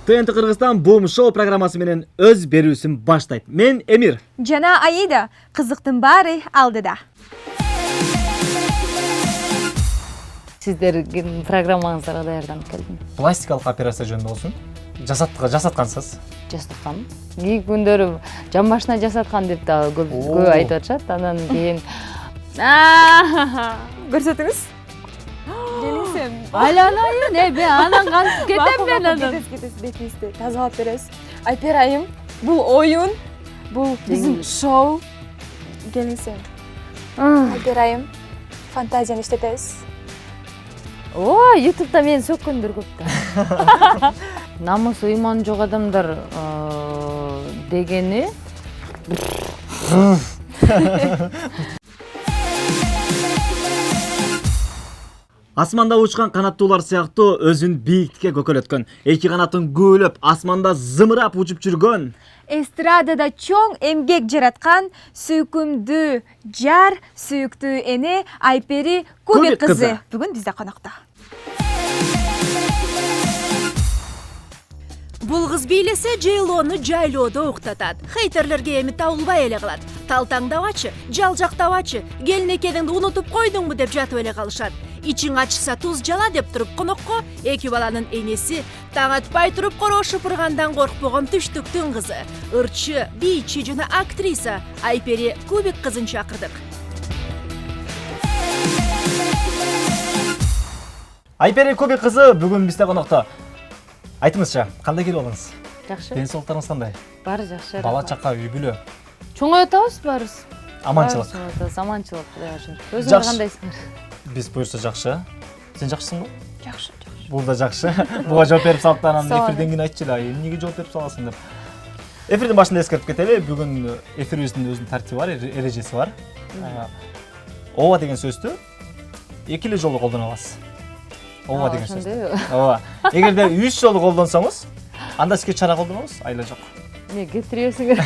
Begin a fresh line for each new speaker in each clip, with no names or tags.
ТНТ Кыргызстан Boom Show программасы менен өз берүүсүн баштайт. Мен Эмир.
Жана Аида. Кызыктын баары алдыда.
Сиздердин программаңыздарга даярданып келдим.
Пластикалык операция жөнүндө болсун. Жасаткансыз.
Жасаткам. Кийин күндөрү жан башына жасаткан деп да көп айтып атышат. Анан кийин
Көрсөтүңүз. Келиңсем.
Айланайын, бе анан кантип кетем мен анан.
Кетесиз, бетиңизди тазалап беребиз. Айпер айым, бул оюн, бул биздин шоу. Келиңсем. Айпер айым, фантазияны иштетебиз.
Ой, YouTube'да мен сөккөндөр көп да. Намысы ыйманы жок адамдар дегени
Асманда учкан канаттуулар сыяктуу өзүн бийиктикке көкөлөткөн, эки канатын көөлөп, асманда зымырап учуп жүргөн,
Эстрадада чоң эмгек жараткан сүйкүмдүү жар, сүйүктүү эне Айпери Кубик кызы бүгүн бизде конокто.
Бул кыз бийлесе Джейлону жайлоодо уктатат. Хейтерлерге эми табылбай эле калат. Талтаңдабачы, жалжактабачы, келинекеңди унутуп койдуңбу деп жатып эле калышат. Ичиң ачса туз жала деп туруп конокко эки баланын энеси, таң атпай туруп короо шыпыргандан коркпогон түштүктүн кызы, ырчы, бийчи жана актриса Айпери Кубик кызын чакырдык.
Айпери Кубик кызы бүгүн бизде конокто. Айтыңызчы, кандай келип алыңыз?
жакшы.
Ден соолуктарыңыз кандай?
Баары жакшы.
Бала чака, үй бүлө,
Чоңоюп атабыз баарыбыз.
аманчылык.
Аманчылык, Кудайга шүгүр. Өзүңөр
Жакшы.
кандайсыңар?
Биз буюрса жакшы. Сен жакшысыңбы?
Жакшы.
Бул да жакшы. Буга жооп берип салып анан
Сау
эфирден кийин айтчылы, эмнеге жооп берип саласың деп. Эфирдин башында эскертип кетели, бүгүн эфирибиздин өзүнүн тартиби бар, эрежеси бар. Ооба деген сөздү эки эле жолу колдоно аласыз. Ооба деген сөздү. Ооба. Эгерде 3 жолу колдонсоңуз, анда сизге чара колдонобуз, айла жок.
Эмне кетиресиңер?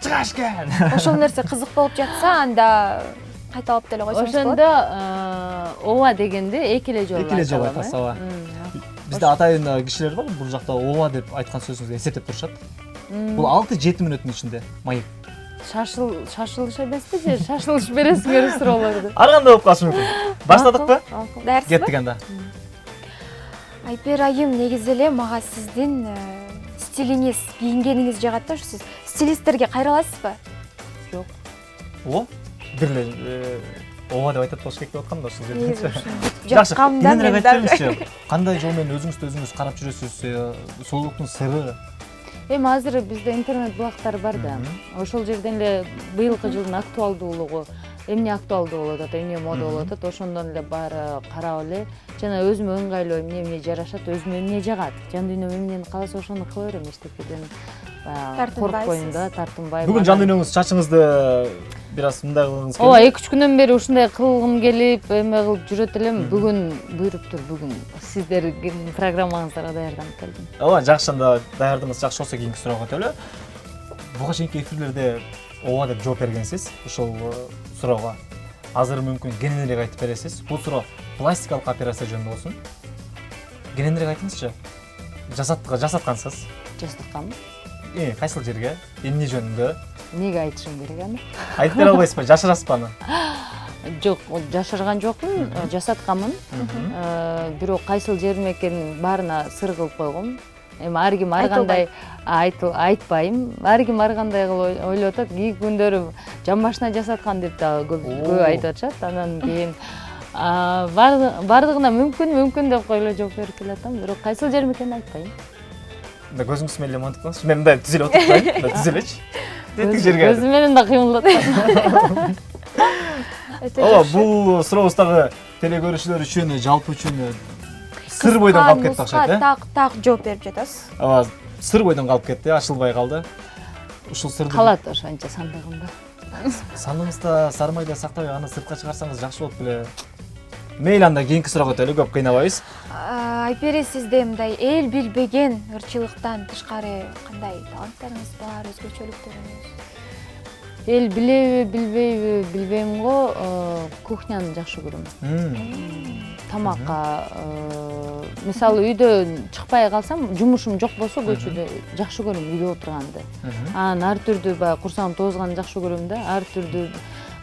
Чыгаш экен.
Ошол нерсе кызык болуп жатса, анда кайталап деле койсоңуз болот.
Ошондо ооба дегенде эки эле жолу
Эки эле жолу айтасыз, ооба. Бизде атайын кишилер бар, бул жакта ооба деп айткан сөзүңүздү эсептеп турушат. Бул 6-7 мүнөттүн ичинде майып.
Шашылыш эмеспи же шашылыш бересиңер суроолорду?
Ар кандай болуп калышы мүмкүн. Баштадыкпы?
Даярсызбы?
Кеттик анда.
Айпер айым, негизи эле мага сиздин стилиңиз, кийингениңиз жагат да. Сиз стилисттерге кайрыласызбы?
Жок.
О, бир эле ооба деп айтат болуш керек деп аткам да ушул жерде.
Жаккамда
Кененирээк айтсаңызчы, кандай жол менен өзүңүздү карап жүрөсүз? Сұлулуктун сыры.
Эми азыр бизде интернет булактар бар да. Ошол жерден эле быйылкы жылдын актуалдуулугу, эмне актуалдуу болуп атат, эмне мода болуп атат, ошондон эле баары карап эле жана өзүмө ыңгайлуу эмне жарашат, өзүмө эмне жагат, жан дүйнөм эмнени кааласа ошону кыла берем, эчтекеден коркпойм да, тартынбайм.
Бүгүн жан дүйнөңүз чачыңызды бир аз мындай кылгыңыз келди.
Ооба, 2-3 күндөн бери ушундай кылгым келип, эме кылып жүрөт элем. Бүгүн буйруптур, бүгүн сиздердин программаңыздарга даярданып келдим.
Ооба, жакшы, анда даярдыгыңыз жакшы болсо кийинки суроого өтөлү. Буга чейинки эфирлерде ооба деп жооп бергенсиз ушул суроого. Азыр мүмкүн кененирээк айтып бересиз. Бул суроо пластикалык операция жөнүндө болсун. Кененирээк айтыңызчы. Жасаткансыз.
Жасаткам.
Кайсыл жерге? Эмне жөнүндө?
Эмнеге айтышым керек аны?
Айтып бере албайсызбы? Жашырасызбы аны?
Жок, жашырган жокмун, жасатканмын. Бирок кайсыл жерим экенин баарына сыр кылып койгом. Эми ар ким ар кандай айтпайм. Ар ким ар кандай кылып ойлоп атат. Кийинки күндөрү жан башына жасаткан деп да көп айтып атышат. Анан кийин бардыгына мүмкүн деп койло жооп берип келатам. Бирок кайсыл жерим экенин айтпайм.
Да көзүңүз менен монтип коюңуз. Мен мындай түзүлүп отурмайм. Да түзүлөчү. Тетик жерге.
Көзүм менен да кыймылдап атат.
Ооба, бул сурообуздагы теле көрүүчүлөр үчүн, жалпы үчүн сыр бойдон калып кетти окшойт,
Так жооп берип жатасыз.
Ооба, сыр бойдон калып кетти, ачылбай калды. Ушул сырды
Калат ошончо сандыгымда.
Сандыгыңызда сармайда сактабай аны сыртка чыгарсаңыз жакшы болуп эле. Мейли, анда кийинки суроого өтөлү, көп кыйнабайбыз.
Айпери, сизде мындай эл билбеген ырчылыктан тышкары кандай таланттарыңыз бар, өзгөчөлүктөрүңүз?
Эл билеби, билбейби, билбейм го. кухняны жакшы көрөм. Тамакка мисалы үйдө чыкпай калсам, жумушум жок болсо көчөдө жакшы көрөм үйдө отурганды. Анан ар түрдүү баягы курсагым тоозганды жакшы көрөм да. Ар түрдүү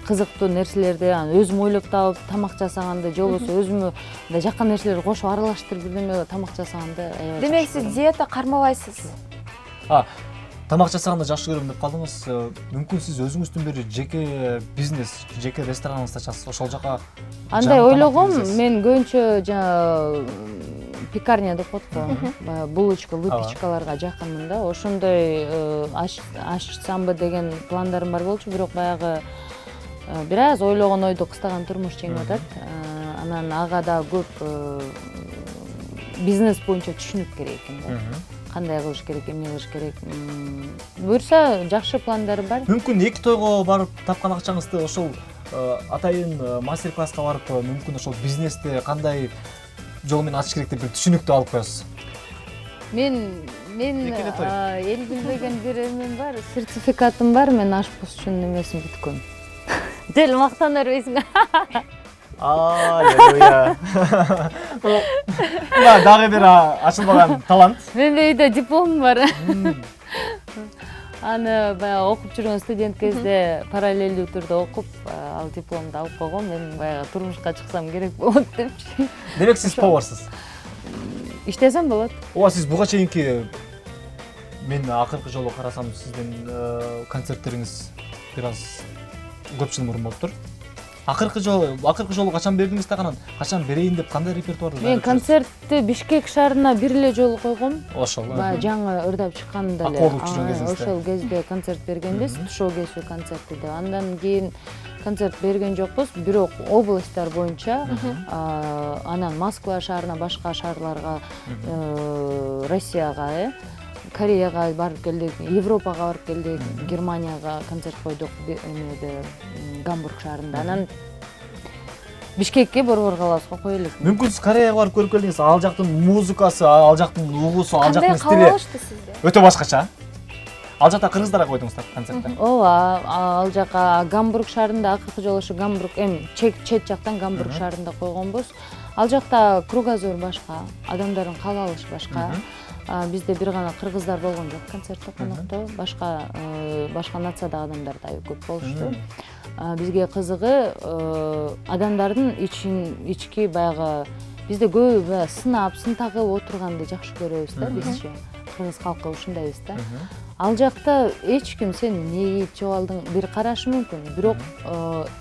кызыктуу нерселерди өзүм ойлоп таап тамак жасаганды, же болбосо өзүмө мындай жаккан нерселерди кошуп аралаштырып бирдеме тамак жасаганды аябай.
Демек сиз диета кармабайсыз.
Тамак жасаганды жакшы көрөм деп калдыңыз. Мүмкүн сиз өзүңүздүн бир жеке бизнес, жеке рестораныңызды ачасыз, ошол жака
андай ойлогом. Мен көбүнчө жана пекарня деп коет го. Булочка, выпечкаларга жакынмын да. Ошондой ачсамбы деген пландарым бар болчу, бирок баягы бир аз ойлогон ойду кыстаган турмуш жеңип атат. Анан ага да көп бизнес боюнча түшүнүк керек экен да. Кандай кылыш керек, эмне кылыш керек. Буюрса жакшы пландар бар.
Мүмкүн эки тойго барып тапкан акчаңызды ошол атайын мастер-класска барып, мүмкүн ошол бизнести кандай жол менен ачыш керек деп бир түшүнүктү алып коесуз.
Мен эл билбеген бир эмем бар, сертификатым бар. Мен ашпозчунун эмесин бүткөм. Дел мактана бербейсиң.
Аллилуйя. Мына дагы бир ачылбаган талант.
Менде үйдө дипломум бар. Аны баягы окуп жүргөн студент кезде параллелдүү түрдө окуп, ал дипломду алып койгом. Мен баягы турмушка чыксам керек болот депчи.
Демек сиз поварсыз.
Иштесем болот.
Ооба, сиз буга чейинки мен акыркы жолу карасам сиздин концерттериңиз бир аз көп жыл мурун болуптур. Акыркы жолу качан бердиңиз да, качан берейин деп кандай репертуарды?
Мен концертти Бишкек шаарына бир эле жолу койгом.
Ошол.
Баягы жаңы ырдап чыкканда эле. Ошол кезде концерт бергенбиз, тушоо кесүү концерти деп. Андан кийин концерт берген жокпуз, бирок областтар боюнча, анан Москва шаарына, башка шаарларга, Россияга, Кореяга барып келдик, Европага барып келдик, Германияга концерт койдук, Гамбург шаарында. Анан Бишкекке борбор калабызга кое элек.
Мүмкүн сиз Кореяга барып көрүп келдиңиз, ал жактын музыкасы, ал жактын угуусу, ал жактын стили
Кандай калышты сизде?
өтө башкача. Ал жакта кыргыздарга койдуңуздар концертте.
Ооба, ал жака Гамбург шаарында акыркы жолу ошо Гамбург, чет жактан Гамбург шаарында койгонбуз. Ал жакта кругозор башка, адамдардын каалалышы башка. Бизде бир гана кыргыздар болгон жок концертте, конокто. Башка нациядагы адамдар да көп болушту. Бизге кызыгы адамдардын ички баягы бизде көп сынап, сын тагып отурганды жакшы көрөбүз да бизче. Кыргыз калкы ушундайбыз да. Ал жакта эч ким сен эмне кийип чыгып алдың бир карашы мүмкүн, бирок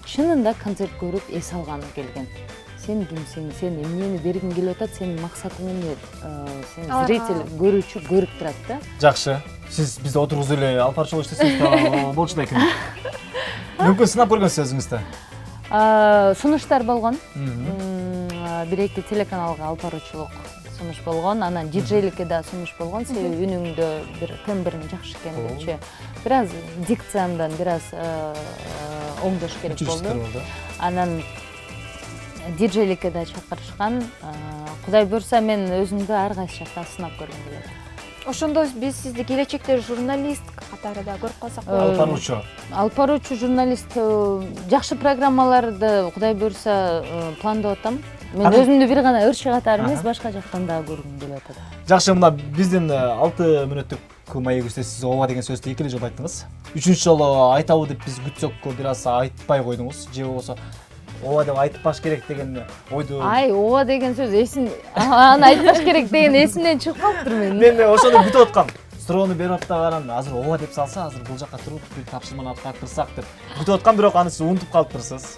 чынында концерт көрүп эс алганы келген. Сен кимсиң, сен эмнени бергиң келип атат, сенин максатың эмне? Сен зритель, көрүүчү көрүп турат да.
Жакшы. Сиз бизди отургузуп эле алып барчу иштесеңиз да болчу да экен. Мүмкүн сынап көргөнсүз өзүңүздө?
Сунуштар болгон. Бир-эки телеканалга алып баруучулук сунуш болгон. Анан диджейликке да сунуш болгон. Себеби үнүңдө бир тембриң жакшы экен депчи. Бир аз дикциямдан бир аз оңдош керек болду. Анан диджейликке да чакырышкан. Кудай буйрса мен өзүмдү ар кайсы жакта сынап көргүм келет.
Ошондо биз сизди келечекте журналист катары да көрүп калсак
болот.
Алып баруучу журналист жакшы программаларды кудай буйрса пландап атам. Мен өзүмдү бир гана ырчы катары эмес, башка жактан да көргүм келип атат.
Жакшы, мына биздин 6 мүнөттүк маегибизде сиз ооба деген сөздү 2 жолу айттыңыз. 3-үнчү жолу айтабы деп биз күтсөк бир аз айтпай койдуңуз. Же болбосо ооба деп айтпаш керек деген ойду.
Ооба деген сөз аны айтпаш керек деген эсимден чыгып калыптыр менин.
Мен ошону күтүп аткам. Суроону берип атпаганын азыр ооба деп салса, азыр бул жакка туруп бир тапшырманы аткарсак деп күтүп аткам, бирок аны сиз унутуп калыптырсыз.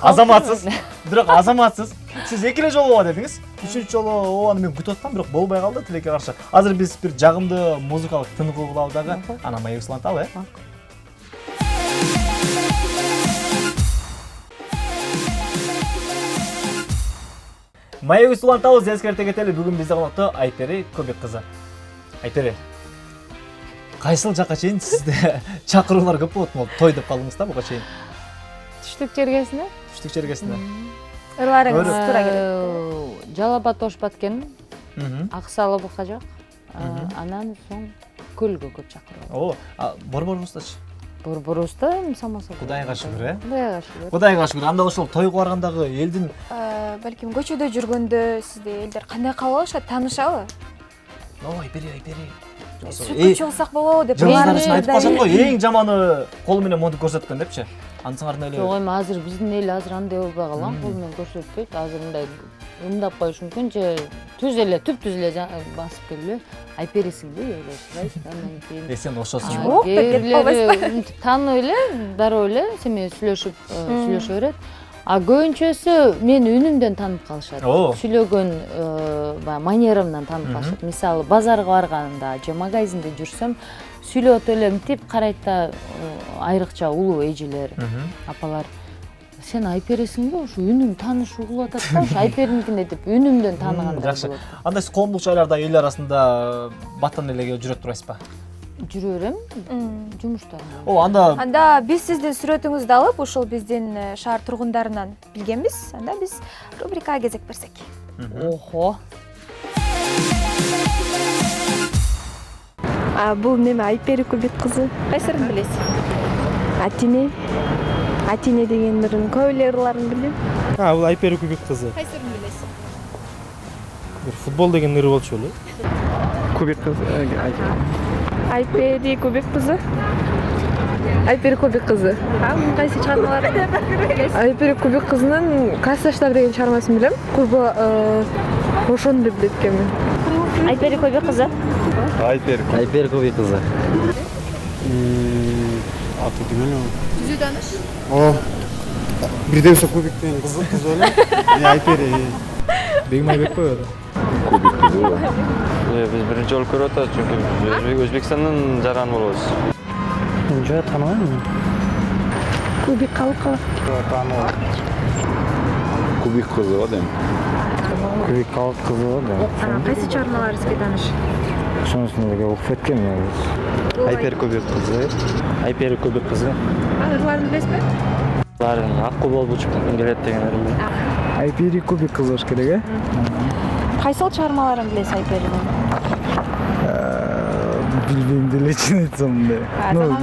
Азаматсыз, бирок азаматсыз. Сиз 2 жолу ооба дедиңиз. 3-үнчү жолу ообаны мен күтүп аткам, бирок болбой калды тилекке каршы. Азыр биз бир жагымдуу музыкалык тыныгуу кылабыз дагы. Анан маек уланталы, Маек улантабыз, эскерте кетели. Бүгүн бизде конокто Айпери Көбек кызы. Айпери, кайсыл жакка чейин сизде чакыруулар көп болот? Той деп калдыңыз да буга чейин?
Түштүк жергесине?
Түштүк жергесине.
ырларыңыз туура келет.
Жалал Абад Ош Баткен, Аксалы Букажак, анан соң көлгө көп чакырып.
Борборубуздачы?
борборубузда самаса.
Кудайга шүгүр,
Кудайга шүгүр.
Кудайга шүгүр. Анда ошол тойго баргандагы элдин
Балким көчөдө жүргөндө сизде элдер кандай кабыл алышат, таанышабы?
Айпери.
Сүрөтчү болсак болобу деп
Жылдар үчүн айтып калышат го, эң жаманы колу менен монтип көрсөткөн депчи. Ансыңар эле.
Жок, эми азыр биздин эл азыр андай болбой калган, кол менен көрсөтпөйт. Азыр мындай ымдап коюш мүмкүн же түп-түз эле басып келип айперисиңби ойлошпайт. Андан кийин
Сен ошосуң.
Жок деп кетип калбайсызбы?
таанып эле, дароо эле сен менен сүйлөшө берет. А көбүнчөсү мени үнүмдөн таанып калышат. Сүйлөгөн манерамдан таанып калышат. Мисалы, базарга барганда же магазинде жүрсөм, сүйлөп эле мынтип карайт да, айрыкча улуу эжелер, апалар. Сен айперисиңби? Ушу үнүм тааныш угулуп атат да, ушу айпериңкине деп үнүмдөн тааныгандай болот.
Андай сиз коомдук жайларда эл арасында баттан эле жүрөт турасызбы?
Жүрө берем, жумуштарым.
Анда
Биз сиздин сүрөтүңүздү алып, ушул биздин шаар тургундарынан билгенбиз. Анда биз рубрикага кезек берсек.
Охо.
Бул неме Айпери Кубик кызы? Кайсырын билесиз? Атине дегендерин көп эле ырларын билем.
Бул Айпери Кубик кызы.
Кайсырын билесиз?
Бир футбол деген ыры болчу эле. Кубик кызы.
Айпери Кубик кызы. Айпери Кубик кызы. Мунун кайсы чыгармалары? Айпери Кубик кызынын Кассаштар деген чыгармасын билем. Курба ошону деп билет экенмин.
Айпери Кубик кызы.
Айпери Кубик кызы.
Аты ким эле?
Түзүү тааныш?
Бирден сол Кубик деген кызы эле. Айпери. Бегмайбек коёду.
Кубик кызы. Биз биринчи жолу көрүп атабыз, чүнкү Өзбекстандын жараны болобуз.
Жок, тааныбайм.
Кубик калкала.
Кубик кызы го дейм.
Кубик кызы го дейм.
Кайсы чыгармалары сизге тааныш?
Ошонусун эле окуп кеткенмин. Айпери Кубик кызы. Айпери Кубик кызы.
Ырларын билесизби?
Баарын акку болуп учуп келет деген ыры. Айпери Кубик кызы болуш керек,
Кайсыл чыгармаларын билесиз Айперинин?
Билбейм деле чын айтсам мындай.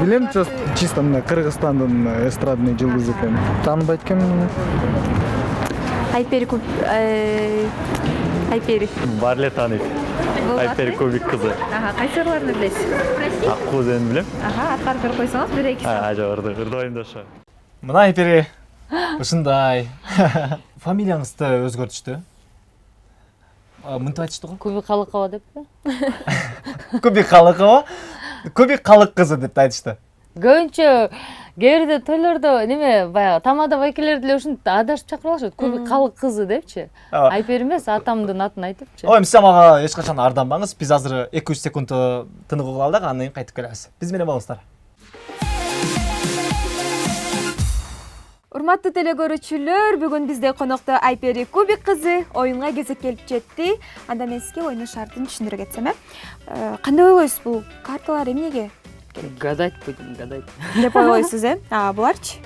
Билем, чисто мына Кыргызстандын эстрадный жылдызы экен. Тааныбайт экенмин.
Айпери
Бар эле тааныйт. Айпери Кубик кызы.
Кайсы ырларын билесиз?
Аккуу деген билем.
Аткарып берип койсоңуз, бир эки.
Жок, ырдайм ошо.
Мына Айпери ушундай. Фамилияңызды өзгөртүштү. Мынтип айтышты го.
Кубик Калыкова деппи?
Кубик Калыкова, Кубик Калык кызы деп айтышты.
Көбүнчө кээде тойлордо неме баягы тамада байкелер деле ушинтип адашып чакырып алышат. Кубик Калык кызы депчи. Айпери эмес, атамдын атын айтыпчы.
Сиз мага эч качан арданбаңыз. Биз азыр 2-3 секунд тыныгуу кыла алдык, андан кийин кайтып келебиз. Биз менен болуңуздар.
Урматтуу телекөрүүчүлөр, бүгүн бизде конокто Айпери Кубик кызы оюнга кезек келип жетти. Анда мен сизге оюнун шартын түшүндүрө кетсем, кандай ойлойсуз, бул карталар эмнеге?
Гадать будем, гадать.
Деп ойлойсуз, буларчы?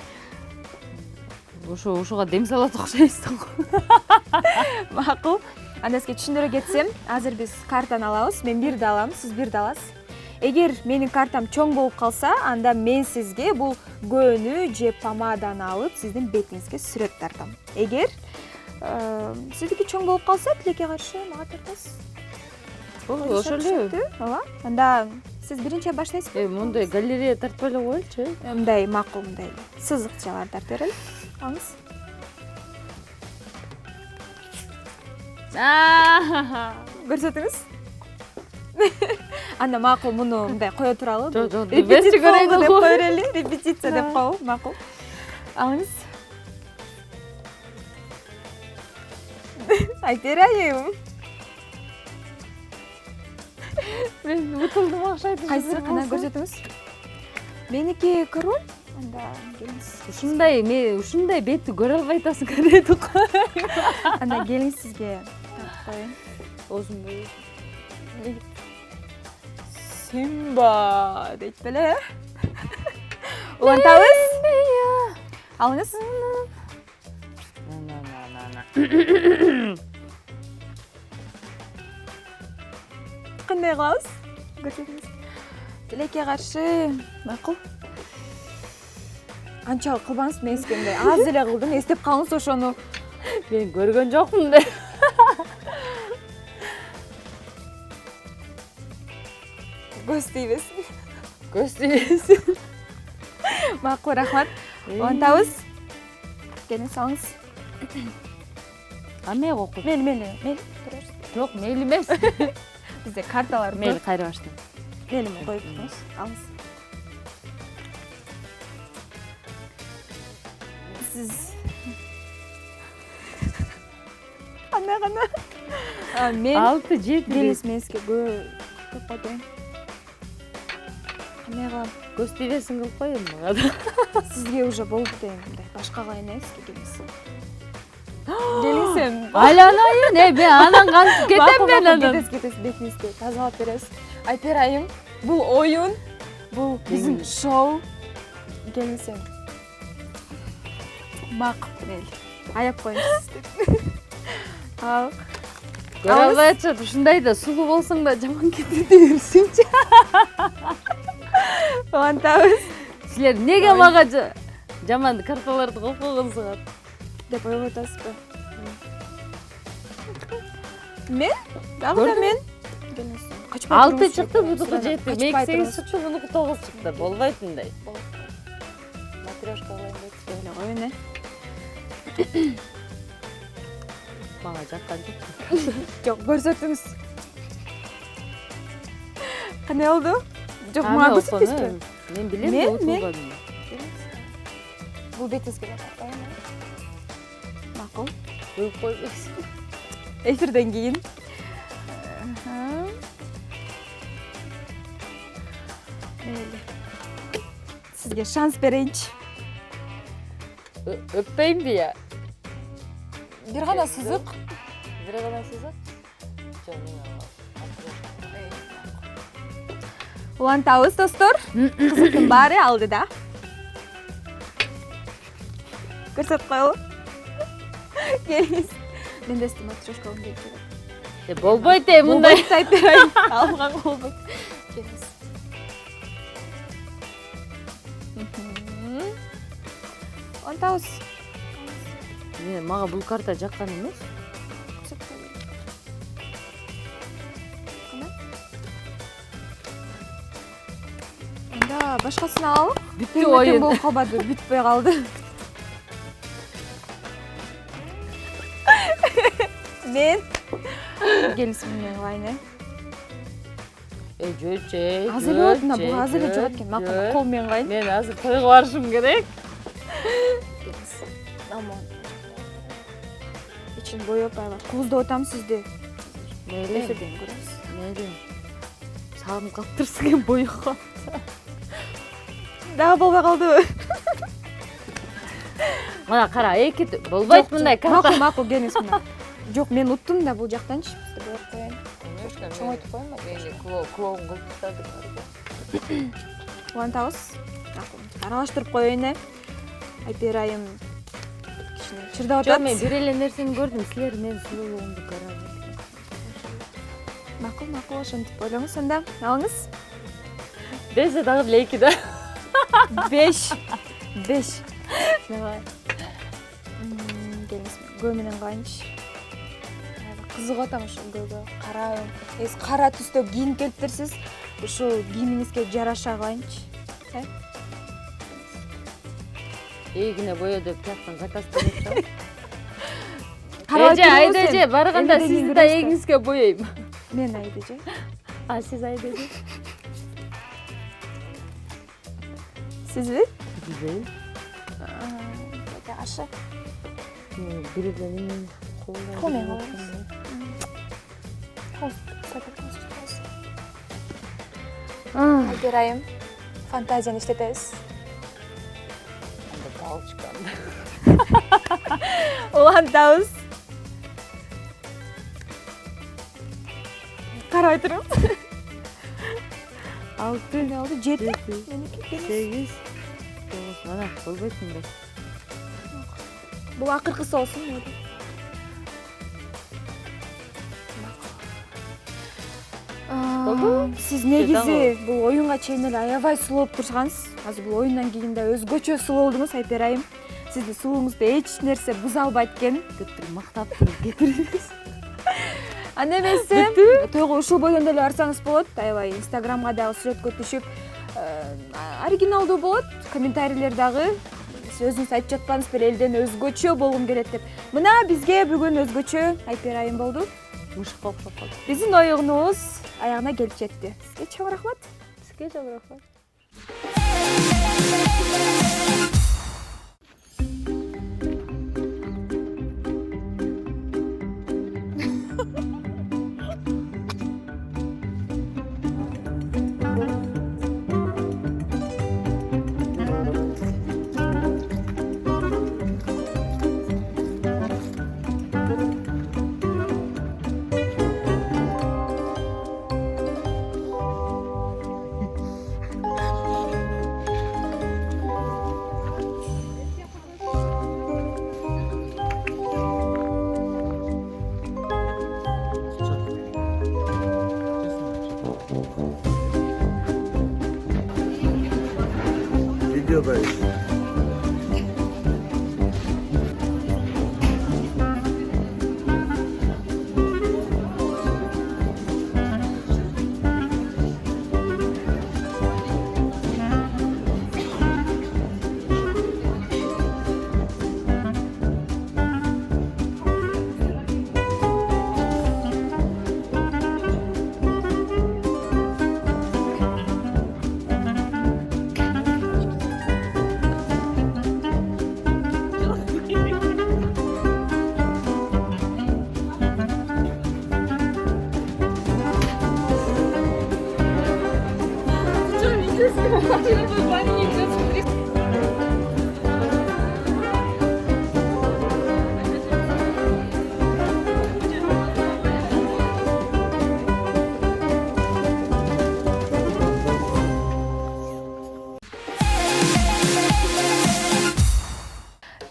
Ушуга дем салат окшойсуң.
Макул. Анда сизге түшүндүрө кетсем, азыр биз картаны алабыз. Мен бирди алам, сиз бирди аласыз. Эгер менин картам чоң болуп калса, анда мен сизге бул көөнү же помаданы алып, сиздин бетиңизге сүрөт тартам. Эгер сиздики чоң болуп калса, тилекке каршы мага тартасыз.
Ошо эле.
Ооба. Анда сиз биринчи баштайсызбы?
Мындай галерея тартпай эле коелучу.
Мындай макул, мындай сызыкчалар тартып берели. Алыңыз. Көрсөтүңүз. Анда макул, муну мындай кое туралы. Репетиция деп кое берели. Репетиция деп коебу, макул. Алыңыз. Айпери айым.
Мен утулдум окшойт.
Кайсы кана көрсөтүңүз? Меники король. Анда келиңиз.
Ушундай бетти көрө албай атасың кадеди кой.
Анда келиңиз, сизге тартып коеюн.
Озунбой.
Симба дейт беле. Улантабыз. Алыңыз. Кандай кылабыз? Көрсөтүңүз. Тилекке каршы макул. анчалык кылбаңыз, мен эскенде аз эле кылдым, эстеп калыңыз ошону.
Мен көргөн жокмун да.
Көз тийбесин.
Көз тийбесин.
Макул, рахмат. Улантабыз. Келин салыңыз.
Аме окуп.
Мели.
Жок, мейли эмес.
Бизде карталар
Мейли
көп.
кайра баштан.
Мелиме коюп туруңуз. Алыңыз. Сиз Кандай. Мен
6-7.
келес менске көп койдум. Кандай кылам?
Көз тийбесин кылып кой эми мага да.
Сизге уже болду дейм, мындай башкага эмеске келиңиз. Келиңсем.
Айланайын, мен анан кантип кетем мен анан.
Кетесиз, бетиңизди тазалап беребиз. Айтып берайын, бул оюн, бул биздин шоу. Келиңсем. Мейли. Аяп коюңуз сизди. Ал.
Көрө албай атышат, ушундай да сулуу болсоң да жаман кетип берсиңчи.
Улантабыз
Силер неге мага жаман карталарды коюп койгонсуңар?
деп ойлоп атасызбы? Мен? Дагы да мен. Качпай
6 чыкты, будуку 7. Мен 8 чыкты, bunуку 9 чыкты. Болбойт мындай. Матрешка кылайын деп
Ойне.
мага жаккан жок.
Жок, көрсөтүңүз. Кандай болду? Жок, мага көрсөтпөйсүзбү?
Мен билем,
Мен?
утулбадым.
Бул бетиңизге тартайын. Макул.
Коюп койбойсуң.
Эфирден кийин. Мейли. Сизге шанс берейинчи.
Өппөйүнбү я?
Бир гана сызык.
Бир гана сызык? Жок,
Улантабыз, достор. Кызыктын баары алдыда. Көрсөтүп коелу. Келиңиз. Мен да эстим матрешка алып келип.
болбойт мындай.
Болбойт айтып берейин. Алган болбойт. Келиңиз. Улантабыз.
Мага бул карта жаккан эмес.
Анда башкасын алып.
Бүттү оюн.
Болуп калбады, бүтпөй калды. Мен келисим менен кылайын.
Жөчөй.
Азыр болот мына, бул азыр эле жок экен. Макул кол менен кылайын.
Мен азыр тойго барышым керек.
Аман. Ичин боеп айла. Кооздоп атам сизди.
Мейли.
Эфирден көрөбүз.
Мейли. Сагынып калыптырсың эми боюкка.
Дагы болбой калдыбы?
Мына кара, эки болбойт мындай карта.
Макул, келиңиз мына. Жок, мен уттум да бул жактанчы. Бизди боеп коеюн. Чоңойтуп коеюн.
Мейли, клоун кылып таштадык.
Улантабыз. Макул. Аралаштырып коеюн. Айтып берайын. Кичине чырдап
Жок,
атат.
мен бир эле нерсени көрдүм. Силер менин сулуулугумду көрө албайсыңар.
Макул, ошентип ойлоңуз анда. Алыңыз.
Десе дагы деле 2 да.
5. Давай. Келиңиз. Гөө менен кылайынчы. Кызыгып атам ошол гөөгө. Карайын. Эс кара түстө кийинип келиптирсиз. Ушул кийимиңизге жараша кылайынчы.
Эгине боё деп тияктан заказ берип
Карабай
Айдеже, барганда
Эмне
сизди
деген
да
көрөсүз?
эгиңизге боёйм.
Мен Айдеже.
Сиз Айдеже.
Сизби?
Güzel.
Ашы.
Biri benim
Kolmen var. Айтып берайын. Фантазияны иштетебиз.
Dal çıkandı.
Улантабыз. Карабай туруңуз. 6 не болду? 7.
8. Mana bolбойт мындай.
Бул акыркысы болсун. Сиз негизи бул оюнга чейин эле аябай сулуу болуп турсаңыз, азыр бул оюндан кийин да өзгөчө сулуу болдуңуз Айпери айым. Сиздин сулууңузду эч нерсе буза албайт экен.
Мактап туруп кетирибиз.
Анда эмесе тойго ушул бойдон деле барсаңыз болот. Аябай Инстаграмга дагы сүрөткө түшүп, оригиналдуу болот. Комментарийлер дагы өзүңүз айтып жатпаңыз беле, элден өзгөчө болгум келет деп. Мына бизге бүгүн өзгөчө Айпери айым болду.
Мышка окшоп калды.
Биздин оюнубуз аягына келип жетти. Сизге чоң рахмат.
Сизге чоң рахмат.
Videodayız.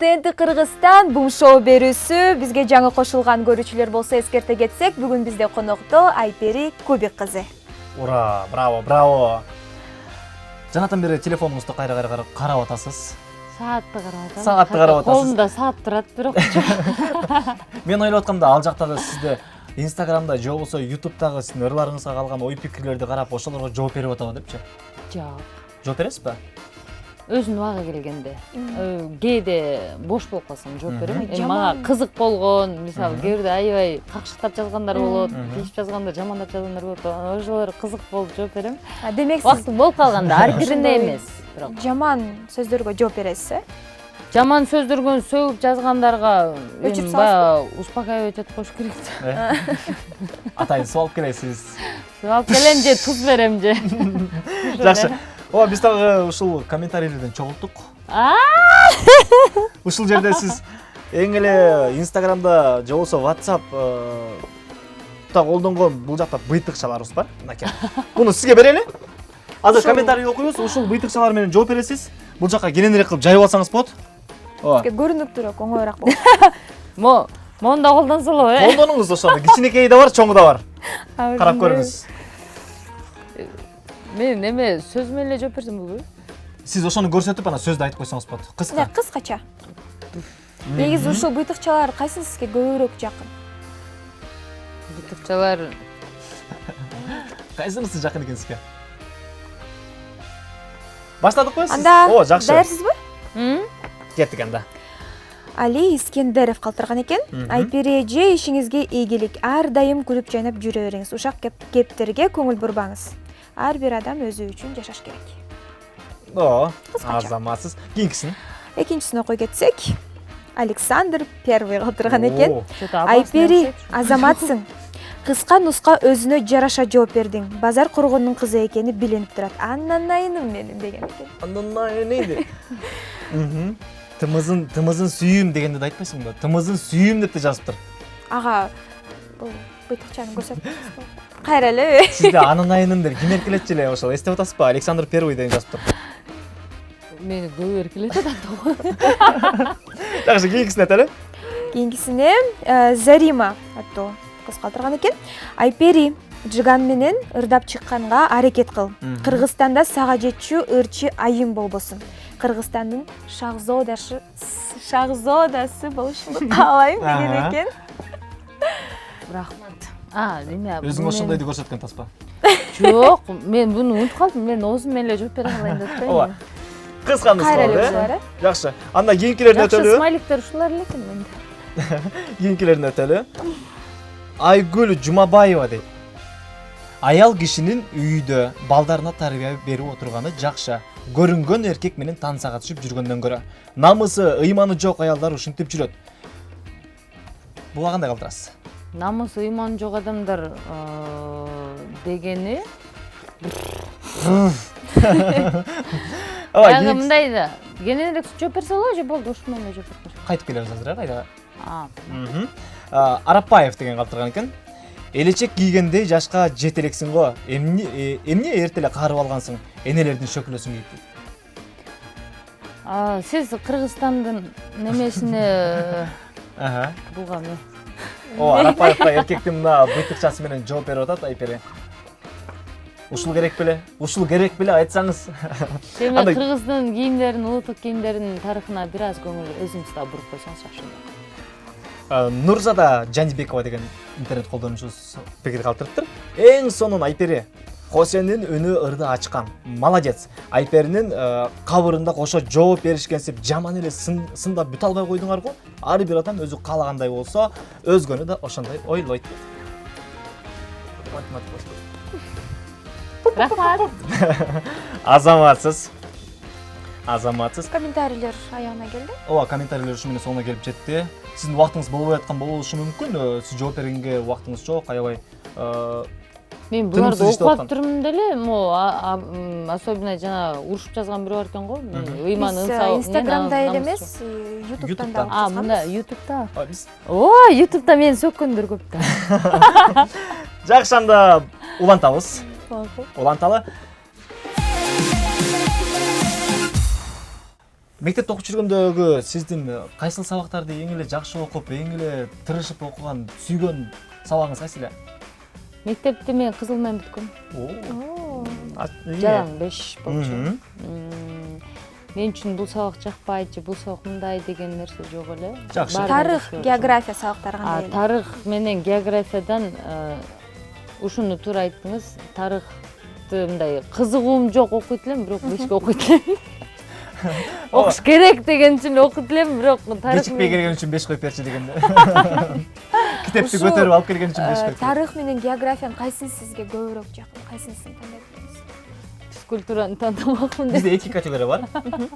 ТНТ Кыргызстан бум шоу берүүсү бизге жаңы кошулган көрүүчүлөр болсо эскерте кетсек, бүгүн бизде конокто Айпери Кубик кызы.
Ура, браво, браво. Жанатан бери телефонуңузду кайра карап атасыз.
Саатты карап атам.
Саатты карап атасыз.
Колумда саат турат, бирок
Мен ойлоп аткамда ал жактагы сизде Инстаграмда же болбосо Ютубтагы сиздин ырларыңызга калган ой пикирлерди карап ошолорго жооп берип атабы депчи.
жок.
Жооп бересизби?
Өзүнүн убагы келгенде. Кээде бош болуп калсам жооп берем.
Жаман.
Мага кызык болгон, мисалы кээде аябай какшыктап жазгандар болот, тийип жазгандар, жамандап жазгандар болот. Ошолор кызык болуп жооп берем.
Демек
Убакыт болуп калганда ар бирине эмес, бирок
жаман сөздөргө жооп бересиз, э?
жаман сөздөргөн сөгүп жазгандарга
Өчүп
эми баягы успокаивать этип коюш керек.
Атайын суу алып келесиз.
Суу алып келем же туз берем же.
Жакшы. Ооба, биз дагы ушул комментарийлерден чогулттук. Ушул жерде сиз эң эле Инстаграмда же болбосо WhatsApp та колдонгон бул жакта быйтыкчаларыбыз бар. Мынакей. Буну сизге берели. Азыр комментарий окуйбуз, ушул быйтыкчалар менен жооп бересиз. Бул жакка кененирээк кылып жайып алсаңыз болот. Ооба.
Көрүнүп туруп оңоюраак болот.
Монда колдонсоло, э?
Колдонуңуз ошону. Кичинекейи да бар, чоңу да бар. Карап көрүңүз.
Мен эме сөз менен эле жооп берсем болбойбу?
Сиз ошону көрсөтүп анан сөздү айтып койсоңуз болот. Кыска.
Кыскача. Негизи ушул быйтыкчалар кайсы сизге көбүрөөк жакын?
Быйтыкчалар
Кайсынысы жакын экен сизге? Баштадыкпы сиз?
Анда
О, жакшы.
даярсызбы?
Кеттик анда.
Али Искендеров калтырган экен. Айпери эже, ишиңизге ийгилик. Ар дайым күлүп жайнап жүрө бериңиз. Ушак кептерге көңүл бурбаңыз. Ар бир адам өзү үчүн жашаш керек.
О,
Кыскача.
арзаматсыз. Кийинкисин.
Экинчисин окуй кетсек, Александр Первый калтырган экен.
О,
Айпери, азаматсың. Кыска нуска өзүнө жараша жооп бердиң. Базар коргондун кызы экени билинип турат. Аннанайыным менин деген экен.
Аннанайыны. Тымызын сүйүм дегенди да айтпайсың да. Тымызын сүйүм деп да жазыптыр.
Ага, бул быйтыкчаны көрсөтөбүз. Кайра эле.
Сизде аннанайыным деп ким эркелетчү эле ошол эстеп атасызбы? Александр Первый деген жазыптыр.
мени көп эркелетет антуу.
Жакшы, кийинкисин айталы.
Кийинкисине Зарима аттуу кыз калтырган экен. Айпери, жыган менен ырдап чыкканга аракет кыл. Кыргызстанда сага жетчү ырчы айым болбосун. Кыргызстандын шахзодасы болушун каалайм деген экен.
Рахмат. Эме
Өзүң ошондойду көрсөткөн таспа.
жок, мен буну унутуп калдым. Мен оозум менен эле жооп бере алайын деп атпаймынбы?
Ооба. Кыска
Кайра эле
нуска.
ушулар,
Жакшы. Анда кийинкилерин
Жакшы
өтөлү.
смайликтер ушулар эле экен менде.
Кийинкилерин өтөлү. Айгүл Жумабаева дейт. Аял кишинин үйдө балдарына тарбия берип отурганы жакшы. Көрүнгөн эркек менен тансага түшүп жүргөндөн көрө. Намысы, ыйманы жок аялдар ушинтип жүрөт. Буга кандай калтырасыз?
Намысы ыйманы жок адамдар дегени
Ооба,
мындай да. Кененирээк жооп берсе болобу же болду ушул менен жооп берсем.
кайтып келебиз азыр, кайдага.
А,
Арапаев деген калтырган экен. Элечек кийгендей жашка жете элексиң го. Эмне эрте эле карып алгансың? Энелердин шөкүлөсүн кийип.
Сиз Кыргызстандын немесине
Аха.
буга мен.
Ооба, Арапаевка эркектин мына бытыкчасы менен жооп берип атат Айпери. Ушул керек беле? Ушул керек беле айтсаңыз.
Мен
Андай-
Кыргыздын кийимдерин, улуттук кийимдеринин тарыхына бир аз көңүл өзүңүз да буруп койсоңуз жакшы.
Нурзада Жанибекова деген интернет колдонуучубуз пикир калтырыптыр. Эң сонун Айпери. Хосенин үнү ырды ачкан. Молодец. Айперинин кабырында кошо жооп беришкенсип жаман эле сындап бүтө албай койдуңар го. Ар бир адам өзү каалагандай болсо, өзгөнү да ошондой ойлойт.
Рахмат.
Азаматсыз.
Комментарийлер аягына келди.
Ооба, комментарийлер ушу менен соңуна келип жетти. Сиздин убактыңыз болбой аткан болушу мүмкүн. Сиз жооп бергенге убактыңыз жок, аябай.
Мен буларды
Тынымсыз иштеп
окуп
аткан.
турмун деле, особенно жана урушуп жазган бирөө бар экен го. Ыйманы
Биз
ынсау.
Инстаграмда эле эмес, YouTube'дан да
YouTube'дан.
Мында YouTube'да.
Биз
YouTube'да мени сөккөндөр көп да.
жакшы анда улантабыз. Уланталы. Мектепте окуп жүргөндөгү сиздин кайсыл сабактарды эң эле жакшы окуп, эң эле тырышып окуган, сүйгөн сабагыңыз кайсы эле?
Мектепте мен кызыл менен бүткөм. Жалаң 5 болчу. Мен үчүн бул сабак жакпайт же бул сабак мындай деген нерсе жок эле.
Жакшы.
Тарых, география сабактары кандай эле?
Тарых менен географиядан ушуну туура айттыңыз. Тарыхты мындай кызыгуум жок окуйт элем, бирок кечке окуйт элем. Окуш керек деген үчүн окуйт элем, бирок тарых
Кечикпей келген үчүн 5 коюп берчи дегенде. Китепти көтөрүп алып келген үчүн 5 коюп.
Тарых менен географиянын кайсысы сизге көбүрөөк жакын? Кайсысын тандайсыз?
физкультураны тандамакмын деп.
Бизде 2 категория бар.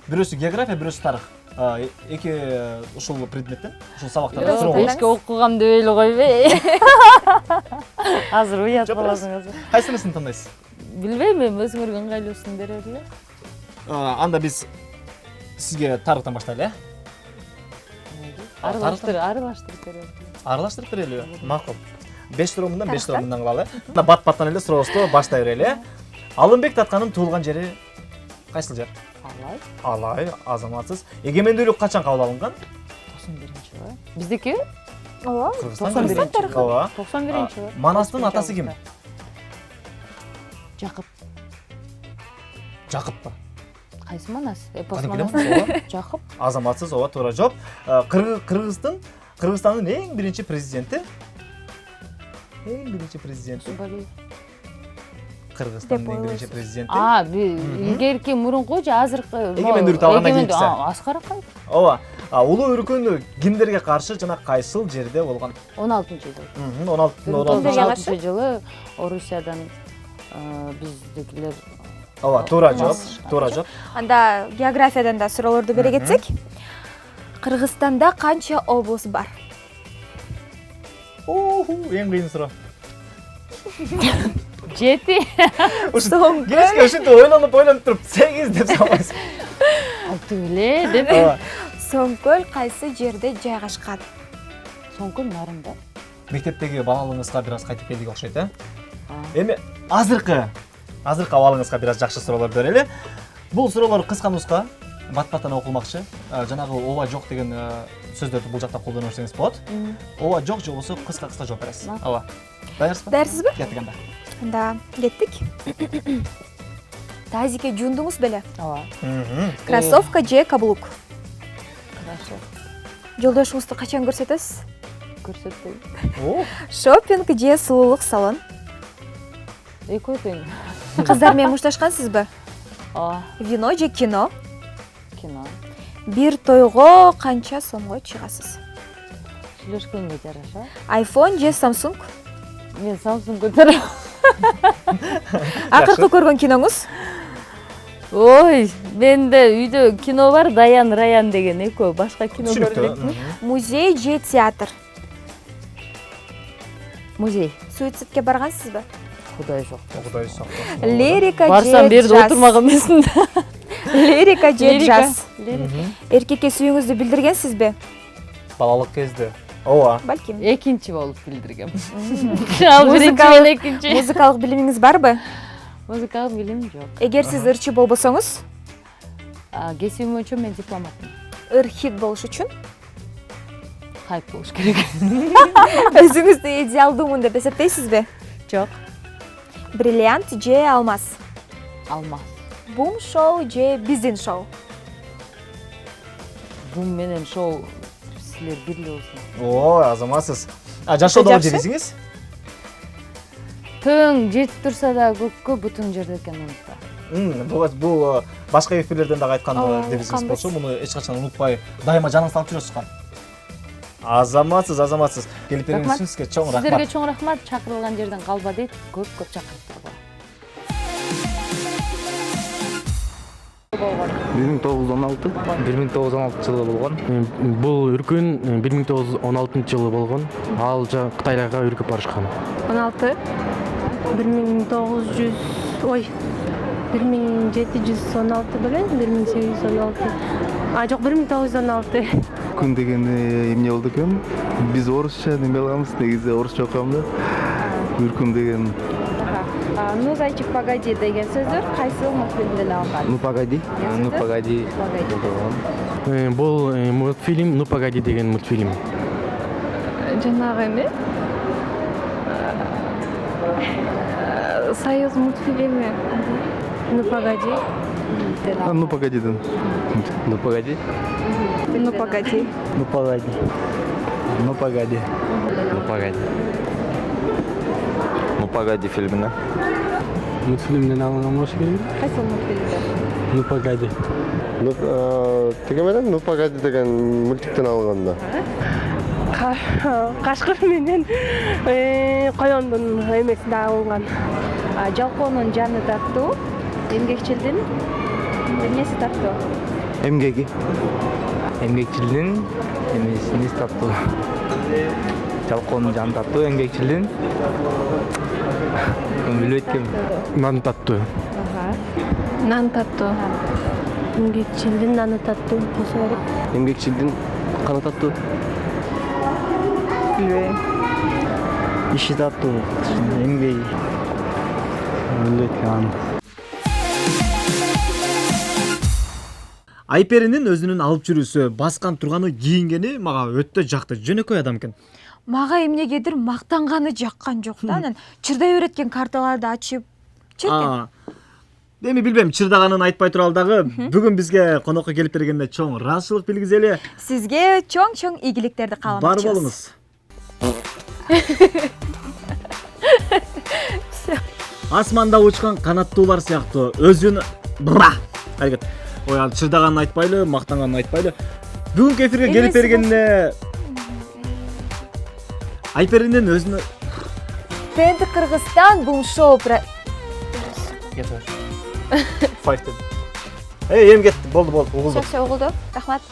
Бирөөсү география, бирөөсү тарых. Эки ушул предметтен, ушул сабактардан суроо.
Кечке окугам деп эле койбой. Азыр уят болосуң азыр.
Кайсынысын тандайсыз?
Билбейм, мен өзүңөргө ыңгайлуусун бере эле.
Анда биз сизге тарыхтан баштайлы, э?
Аралаштырып берели.
Аралаштырып берели. Макул. 5 суроо мындан, 5 суроо мындан кылалы. Бат-баттан эле сурообузду баштай берели. Алымбек Татканын туулган жери кайсыл жер? Алай, Азаматсыз. Эгемендүүлүк качан кабыл алынган?
91-жылы. Биздики?
Ооба.
Кыргызстан
91-жылы.
Ооба.
91-жылы.
Манастын атасы ким?
Жакып.
Жакып.
Кайсы Манас? Эпос
Кадимки
Манас.
Ооба.
Жакып.
Азаматсыз, ооба, туура жооп. Кыргызстандын эң биринчи президенти? Кыргызстандын эң биринчи президенти.
Илгерки мурунку же азыркы?
Эгемендүүлүк алгандан кийинкиси.
Аскар Акаев.
Ооба. Улуу өркүн кимдерге каршы жана кайсыл жерде болгон?
16-жылы. 16-жылы Орусиядан биздикилер.
Ооба, туура жооп.
Анда географиядан да суроолорду бере кетсек. Кыргызстанда канча облус бар?
Эң кыйын суроо.
7.
Киреске ушинтип ойлонуп туруп 8 деп салбайсыз.
Алтыбеле деп.
Соңкөл кайсы жерде жайгашкан?
Соңкөл нарында.
Мектептеги балалыгыңызга бир аз кайтып келдик окшойт, э? Эми азыркы абалыңызга бир аз жакшы суроолор берели. Бул суроолор кыска нуска. бат-баттан окулмакчы. Жанагы ооба жок деген сөздөрдү бул жакта колдоно берсеңиз болот. Ооба жок же болбосо кыска жооп бересиз. Ооба. Даярсызбы?
Даярсызбы?
Кеттик анда.
Да, кеттик. Тазике жундуңуз беле?
ооба
Кроссовка же каблук?
хорошо
Жолдошуңузду качан көрсөтөсүз?
көрсөтпөйм
О,
Шопинг же сулуулук салон?
экөө тең
Кыздар менен мушташкансызбы?
ооба
Вино же кино?
кино
Бир тойго канча сомго чыгасыз?
сүйлөшкөнгө жараша
iPhone же Samsung?
мен Samsung көтөрөм
Акыркы көргөн киноңуз?
ой менде үйдө кино бар Даян Раян деген экөө башка кино көрбөйм
Музей же театр?
музей
Суицидке баргансызбы?
кудай жок
Кудай сактасын.
Лирика
барсам
же
бир жерде
джаз?
отурмак эмесмин да
Лирика же
Лирика.
джаз? Эркекке сүйүүңүздү билдиргенсизби?
Балалык кезде. Ооба.
Балким.
экинчи болуп билдиргем ал биринчи мен экинчи
Музыкалык билимиңиз барбы?
музыкалык билим жок
Эгер сиз ырчы болбосоңуз,
кесибим боюнча мен дипломатмын
ыр хит болуш үчүн
хайп болуш керек
өзүңүздү идеалдуумун деп эсептейсизби?
жок
Бриллиант же алмаз?
алмаз
Бум шоу же биздин шоу?
бум менен шоу силер бир эле болсун
О, азаматсыз. Жашоодогу
Жакшы.
жерибиңиз?
тың жетип турса да көккө бутуң жерде экенин унутпа
Бул башка эфирлерден дагы айткан
Ооба,
девизиңиз
унутканбыз.
болчу, муну эч качан унутпай, дайыма жаныңызда алып жүрөсүз. Азаматсыз. Келип бергениңиз
Рахмат.
үчүн сизге чоң
сиздерге
рахмат.
чоң рахмат чакырылган жерден калба дейт көп чакырыптар
1916
1916 жылы болгон. Бул үркүн 1916 жылы болгон. Ал Кытайга үркүп барышкан.
16 1900 ой 1716 белен 1816 жок 1916
күн деген эмне болду экен? Биз орусча неме кыламыз, негизи орусча окуям да. Үркүм деген.
ну зайчик погоди деген сөздөр кайсы мультфильмде эле алган?
Ну погоди.
Бул мультфильм «Ну погоди» деген мультфильм.
Жанагы эме Союз мультфильми. Ну погоди.
Ну погодиден.
Ну погоди.
Ну погоди.
Ну погоди.
Ну погоди.
Ну погоди фильмине.
Мультфильмден алынган болуш керек.
Кайсы мультфильмде?
Ну погоди.
Теге менен Ну погоди деген мультиктен алынган да.
Кашкыр менен коёндун эмесинде алынган.
Жалкоонун жаны тартуу, эмгекчилдин эмнеси тартуу?
Эмгеги.
Эмгекчилдин эмесини тартуу. Жалкоонун жаны тартуу, эмгекчилдин билбейт экен.
Нан таттуу.
Нан таттуу. Эмгекчилдин наны таттуу болсо керек.
Эмгекчилдин каны таттуу.
Билбейм.
Иши тартуу, эмгеги. Билбейт экен.
Айперинин өзүнүн алып жүрүүсү, баскан турганы, кийингени мага өтө жакты. Жөнөкөй адам экен.
Мага эмнегедир мактанганы жаккан жок да. Анан чырдай өйрөткөн карталарды ачып чекен.
Эми билбейм, чырдаганын айтпай туралы дагы бүгүн бизге конокко келип бергенине чоң ыраазычылык билгизели.
Сизге чоң ийгиликтерди
Бар
кааламакчыбыз.
болуңуз. Асманда учкан канаттуулар сыяктуу өзүн аракет. Ой, ал чырдаганын айтпайлы, мактанганын айтпайлы. Бүгүнкү эфирге келип бергенине Айперинин өзүнө
Тенди Кыргызстан бум шоу
Файт. Эми кетти, болду, угулду.
Чакча угулду. Рахмат.